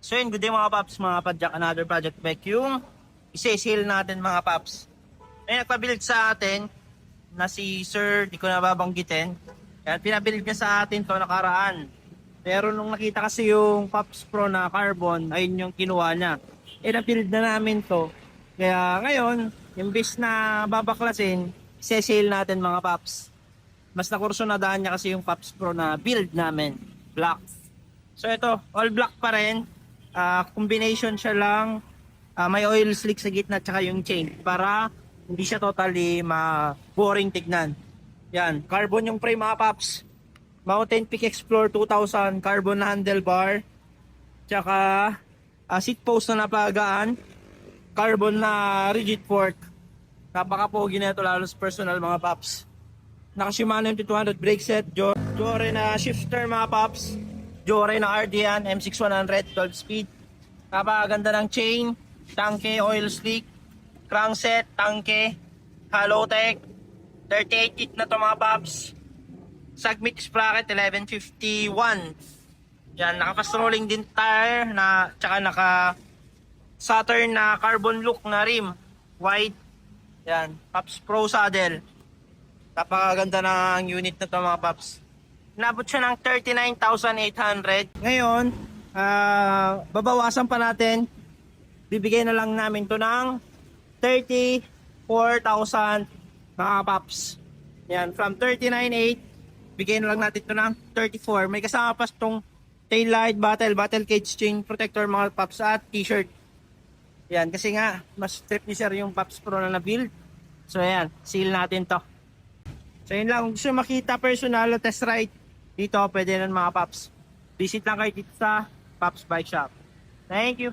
So yun, good day mga paps, mga padjak, another project bike yung isi-sale natin mga paps. May nagpabuild sa atin na si Sir, di ko na babanggitin. Kaya pinabuild niya sa atin to nakaraan. Pero nung nakita kasi yung Pops Pro na carbon, ayun yung kinuha niya. Na-build na namin to. Kaya ngayon, imbis na babaklasin, isi-sale natin mga paps. Mas nakurso na daan niya kasi yung Pops Pro na build namin, black. So ito, all black pa rin. Combination siya lang. May oil slick sa gitna tsaka yung chain para hindi siya totally boring tignan. Yan, carbon yung frame mga paps. Mountain Peak Explorer 2000, carbon na handlebar. Tsaka seat post na napagaan. Carbon na rigid fork. Napaka-pogi na ito lalo sa personal mga paps. Naka Shimano MT200 brake set. Jore na shifter mga paps. Jore na RDN M6100 12 speed. Napakaganda ng chain, tangke, oil slick, crankset, tangke, Halotech, 38 feet na to mga paps. Sagmit sprocket 1151. Yan, naka fast rolling din tire na tsaka naka Saturn na carbon look na rim, wide. Yan, Pops Pro saddle. Napakaganda ng unit na to mga paps. Nabot siya ng 39,800. Ngayon, babawasan pa natin. Bibigay na lang namin to ng 34,000 mga paps. Yan, from 39,800, bigay na lang natin to ng 34. May kasama pa itong tail light, battle cage chain protector mga paps at t-shirt. Yan, kasi nga, mas trip ni sir yung Pops Pro na na-build. So yan, seal natin to. So yun lang, kung gusto makita personal o test ride, dito pwede na mga paps. Visit lang kayo dito sa Pops Bike Shop. Thank you.